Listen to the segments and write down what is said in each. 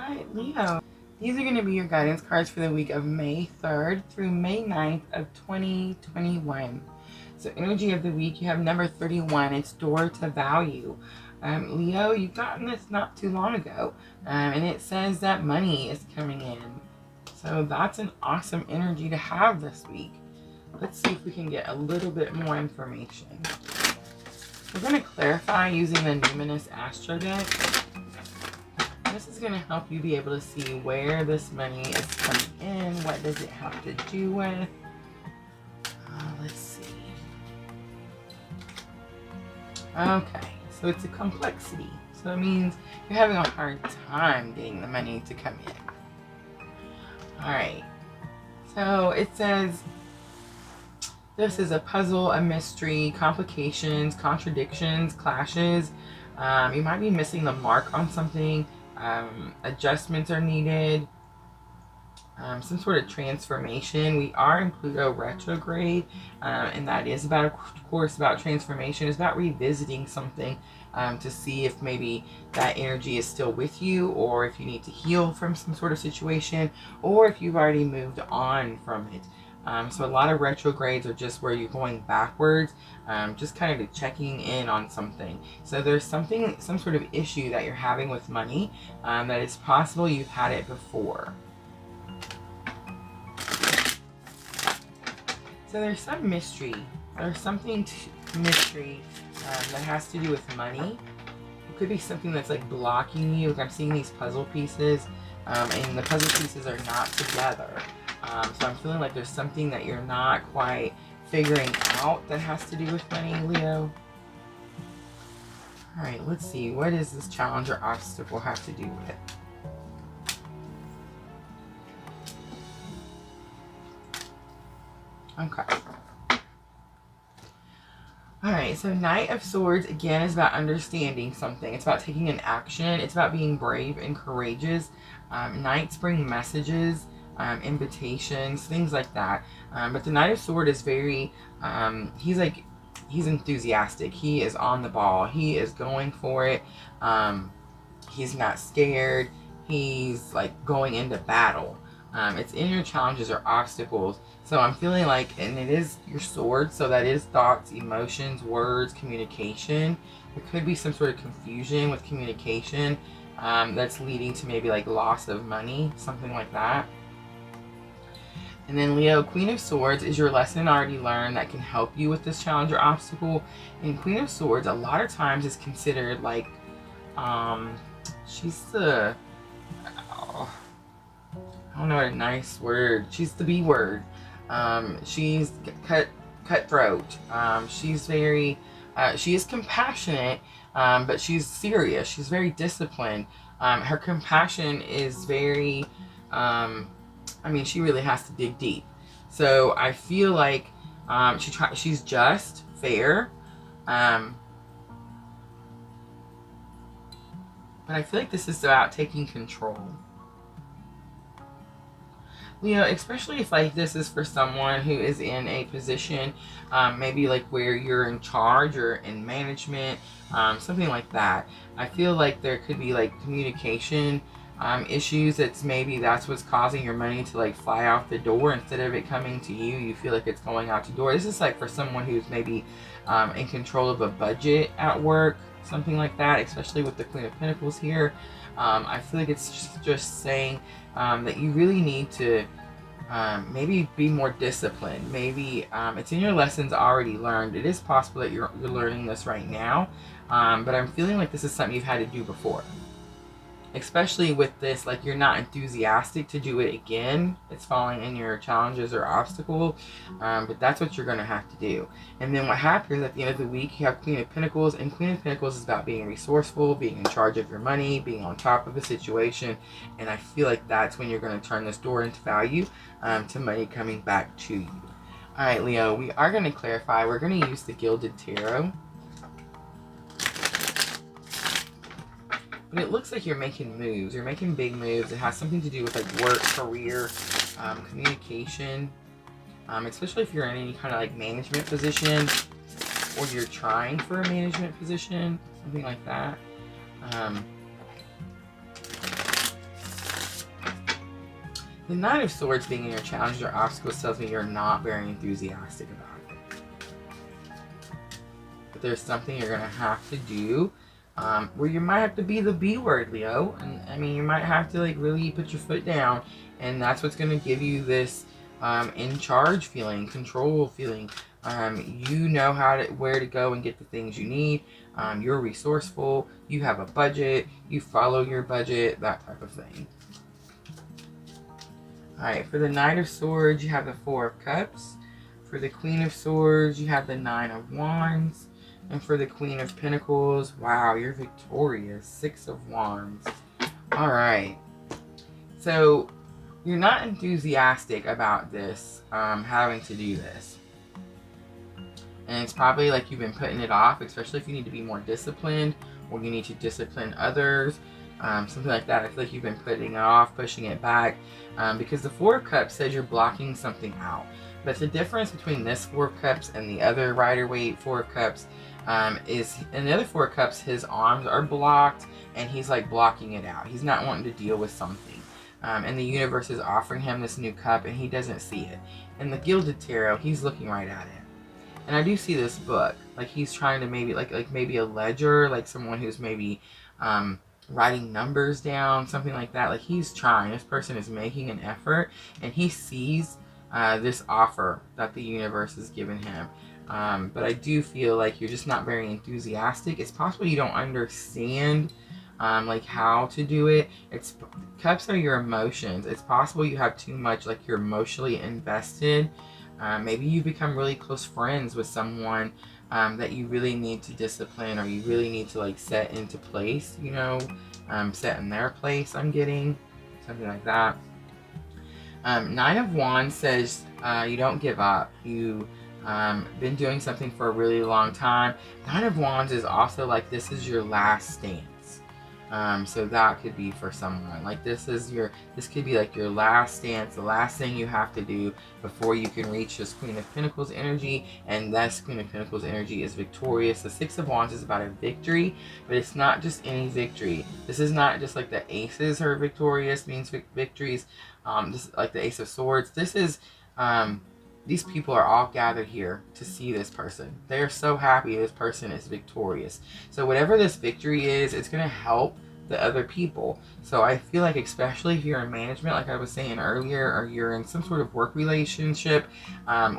Alright, Leo. These are going to be your guidance cards for the week of May 3rd through May 9th of 2021. So energy of the week, you have number 31. It's door to value. Leo, you've gotten this not too long ago. And it says that money is coming in. So that's an awesome energy to have this week. Let's see if we can get a little bit more information. We're going to clarify using the Numinous Astro deck. This is going to help you be able to see where this money is coming in. What does it have to do with? Let's see. Okay, so it's a complexity. So it means you're having a hard time getting the money to come in. Alright, so it says this is a puzzle, a mystery, complications, contradictions, clashes. You might be missing the mark on something. Adjustments are needed. Some sort of transformation. We are in Pluto retrograde, and that is about, of course, about transformation. It's about revisiting something to see if maybe that energy is still with you, or if you need to heal from some sort of situation, or if you've already moved on from it. So a lot of retrogrades are just where you're going backwards, just kind of checking in on something. So there's something, some sort of issue that you're having with money, that it's possible you've had it before. So there's some mystery. There's something mystery that has to do with money. It could be something that's like blocking you. Like I'm seeing these puzzle pieces, and the puzzle pieces are not together. So I'm feeling like there's something that you're not quite figuring out that has to do with money, Leo. Alright, let's see. What does this challenge or obstacle have to do with it? Okay. Alright, so Knight of Swords, again, is about understanding something. It's about taking an action. It's about being brave and courageous. Knights bring messages, invitations, things like that. But the Knight of Swords is very, he's enthusiastic. He is on the ball. He is going for it. He's not scared. He's like going into battle. It's in your challenges or obstacles. So I'm feeling like, and it is your sword, so that is thoughts, emotions, words, communication. There could be some sort of confusion with communication that's leading to maybe like loss of money, something like that. And then Leo, Queen of Swords is your lesson already learned that can help you with this challenge or obstacle. And Queen of Swords a lot of times is considered like, she's the, I don't know what a nice word. She's the B word. She's cutthroat. She's very, she is compassionate, but she's serious. She's very disciplined. Her compassion is very, I mean, she really has to dig deep. So I feel like she's just, fair. But I feel like this is about taking control. Leo, especially if like this is for someone who is in a position, maybe like where you're in charge or in management, something like that. I feel like there could be like communication issues. That's what's causing your money to like fly out the door instead of it coming to you. You feel like it's going out the door. This is like for someone who's maybe in control of a budget at work, something like that, especially with the Queen of Pentacles here. I feel like it's just saying that you really need to maybe be more disciplined. Maybe it's in your lessons already learned. It is possible that you're learning this right now, but I'm feeling like this is something you've had to do before. Especially with this, like you're not enthusiastic to do it again. It's falling in your challenges or obstacle, but that's what you're going to have to do. And then what happens at the end of the week, you have Queen of Pentacles, and Queen of Pentacles is about being resourceful, being in charge of your money, being on top of a situation, and I feel like that's when you're going to turn this door into value, to money coming back to you. Alright, Leo, we are going to clarify. We're going to use the Gilded Tarot. But it looks like you're making moves. You're making big moves. It has something to do with like work, career, communication. Especially if you're in any kind of like management position, or you're trying for a management position, something like that. The Knight of Swords being in your challenges or obstacles tells me you're not very enthusiastic about it. But there's something you're going to have to do where you might have to be the B word, Leo. And I mean, you might have to like really put your foot down. And that's what's going to give you this in charge feeling, control feeling. You know where to go and get the things you need. You're resourceful. You have a budget. You follow your budget, that type of thing. Alright, for the Knight of Swords, you have the Four of Cups. For the Queen of Swords, you have the Nine of Wands. And for the Queen of Pentacles, wow, you're victorious. Six of Wands. Alright. So, you're not enthusiastic about this, having to do this. And it's probably like you've been putting it off, especially if you need to be more disciplined or you need to discipline others. Something like that. I feel like you've been putting it off, pushing it back, because the Four of Cups says you're blocking something out. But the difference between this Four of Cups and the other Rider-Waite Four of Cups is in the other Four of Cups, his arms are blocked and he's like blocking it out. He's not wanting to deal with something. And the universe is offering him this new cup and he doesn't see it. In the Gilded Tarot, he's looking right at it. And I do see this book. Like he's trying to maybe, like maybe a ledger, like someone who's maybe writing numbers down, something like that. Like he's trying. This person is making an effort and he sees this offer that the universe has given him. But I do feel like you're just not very enthusiastic. It's possible you don't understand like how to do it. Cups are your emotions. It's possible you have too much, like you're emotionally invested. Maybe you become really close friends with someone that you really need to discipline, or you really need to like set into place, you know, set in their place. I'm getting something like that. Nine of Wands says you don't give up. You been doing something for a really long time. Nine of Wands is also like this is your last stance. So that could be for someone. Like this could be like your last stance, the last thing you have to do before you can reach this Queen of Pentacles energy. And this Queen of Pentacles energy is victorious. The Six of Wands is about a victory, but it's not just any victory. This is not just like the aces are victorious, means victories. This like the Ace of Swords. This is, these people are all gathered here to see this person. They are so happy this person is victorious. So whatever this victory is, it's going to help the other people. So I feel like especially if you're in management, like I was saying earlier, or you're in some sort of work relationship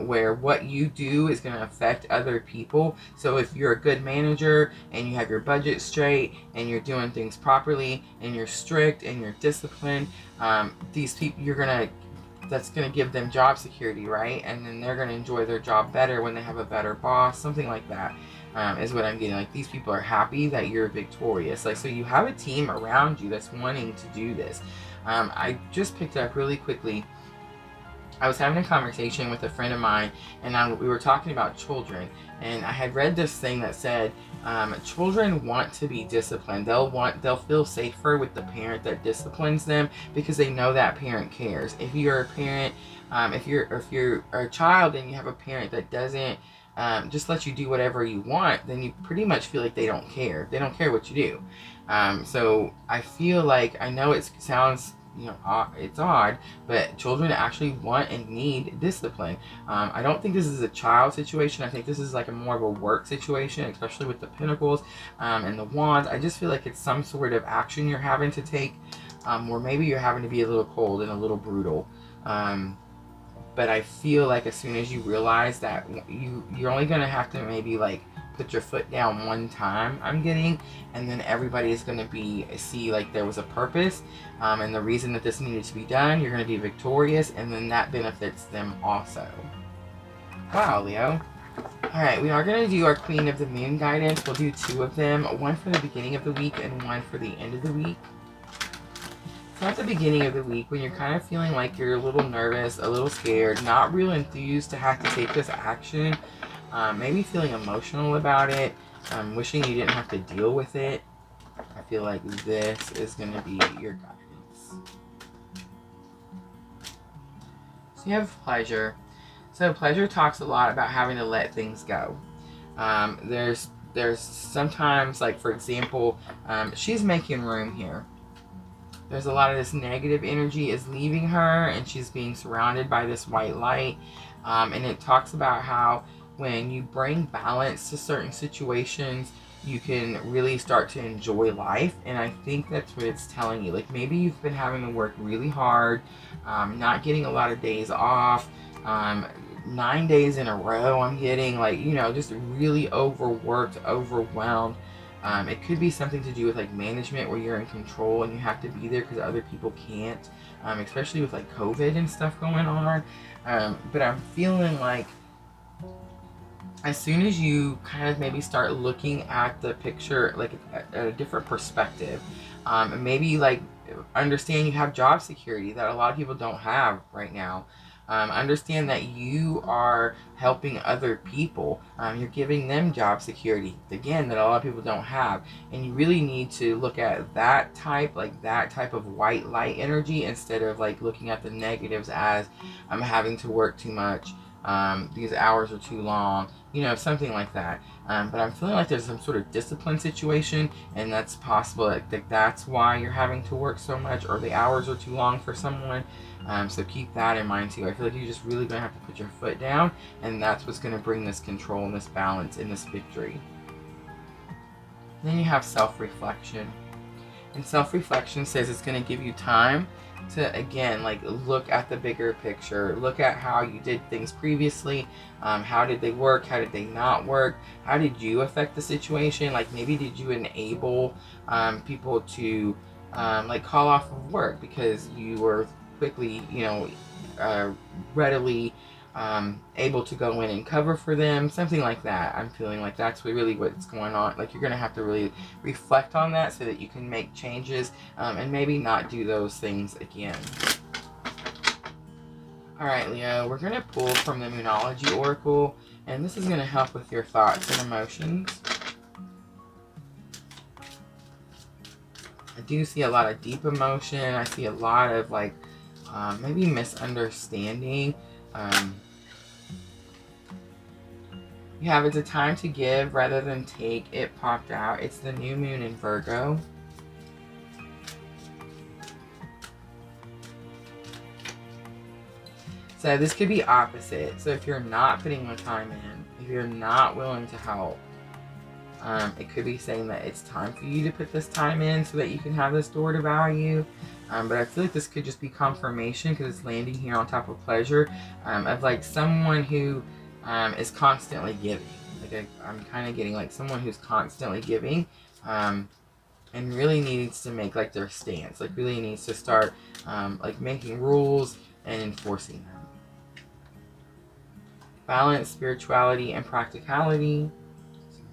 where what you do is going to affect other people. So if you're a good manager and you have your budget straight and you're doing things properly and you're strict and you're disciplined, these people, that's going to give them job security, right? And then they're going to enjoy their job better when they have a better boss, something like that, is what I'm getting. Like these people are happy that you're victorious. Like, so you have a team around you that's wanting to do this. I just picked up really quickly. I was having a conversation with a friend of mine, and we were talking about children, and I had read this thing that said children want to be disciplined. They'll feel safer with the parent that disciplines them because they know that parent cares. If you're a parent, if you're a child and you have a parent that doesn't just let you do whatever you want, then you pretty much feel like they don't care. They don't care what you do. So I feel like, I know it sounds, you know, it's odd, but children actually want and need discipline. I don't think this is a child situation. I think this is like more of a work situation, especially with the Pentacles and the Wands. I just feel like it's some sort of action you're having to take, or maybe you're having to be a little cold and a little brutal. But I feel like as soon as you realize that you're only going to have to maybe like put your foot down one time, I'm getting, and then everybody is going to see like there was a purpose and the reason that this needed to be done. You're going to be victorious, and then that benefits them also. Wow, Leo. Alright, we are going to do our Queen of the Moon guidance. We'll do two of them, one for the beginning of the week and one for the end of the week. So at the beginning of the week, when you're kind of feeling like you're a little nervous, a little scared, not real enthused to have to take this action, maybe feeling emotional about it, wishing you didn't have to deal with it, I feel like this is going to be your guidance. So you have pleasure. So pleasure talks a lot about having to let things go. There's sometimes, like for example, she's making room here. There's a lot of this negative energy is leaving her, and she's being surrounded by this white light. And it talks about how when you bring balance to certain situations, you can really start to enjoy life. And I think that's what it's telling you. Like, maybe you've been having to work really hard, not getting a lot of days off, 9 days in a row I'm getting, like, you know, just really overworked, overwhelmed. It could be something to do with like management, where you're in control and you have to be there because other people can't, especially with like COVID and stuff going on. But I'm feeling like as soon as you kind of maybe start looking at the picture like at a different perspective, and maybe like understand you have job security that a lot of people don't have right now. Understand that you are helping other people. You're giving them job security, again, that a lot of people don't have. And you really need to look at that type of white light energy, instead of like looking at the negatives as I'm having to work too much, these hours are too long, you know, something like that. But I'm feeling like there's some sort of discipline situation, and that's possible that that's why you're having to work so much, or the hours are too long for someone. So keep that in mind too. I feel like you're just really going to have to put your foot down, and that's what's going to bring this control and this balance and this victory. Then you have self-reflection. And self-reflection says it's going to give you time to, again, like look at the bigger picture. Look at how you did things previously. How did they work? How did they not work? How did you affect the situation? Like, maybe did you enable people to like call off of work because you were quickly, you know, readily able to go in and cover for them, something like that. I'm feeling like that's really what's going on. Like, you're going to have to really reflect on that so that you can make changes, and maybe not do those things again. Alright, Leo, we're going to pull from the Moonology Oracle, and this is going to help with your thoughts and emotions. I do see a lot of deep emotion. I see a lot of like maybe misunderstanding. You have, it's a time to give rather than take. It popped out. It's the new moon in Virgo. So this could be opposite. So if you're not putting the time in, if you're not willing to help, it could be saying that it's time for you to put this time in so that you can have this door to value. But I feel like this could just be confirmation, because it's landing here on top of pleasure, of like someone who is constantly giving. Like I'm kind of getting like someone who's constantly giving, and really needs to make like their stance, like really needs to start like making rules and enforcing them. Balance, spirituality, and practicality.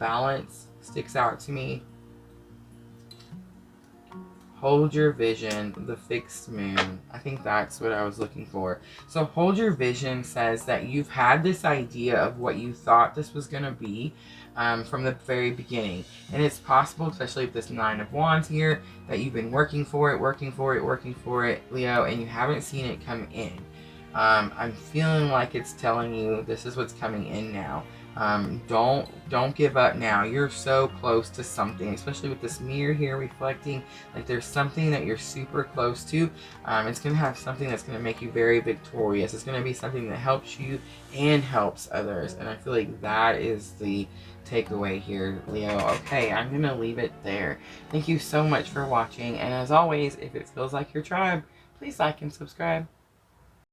Balance sticks out to me. Hold your vision, the fixed moon. I think that's what I was looking for. So hold your vision says that you've had this idea of what you thought this was going to be from the very beginning. And it's possible, especially with this 9 of Wands here, that you've been working for it, Leo, and you haven't seen it come in. I'm feeling like it's telling you this is what's coming in now. Don't give up now. You're so close to something, especially with this mirror here reflecting. Like, there's something that you're super close to. It's going to have something that's going to make you very victorious. It's going to be something that helps you and helps others. And I feel like that is the takeaway here, Leo. Okay, I'm going to leave it there. Thank you so much for watching. And as always, if it feels like your tribe, please like and subscribe.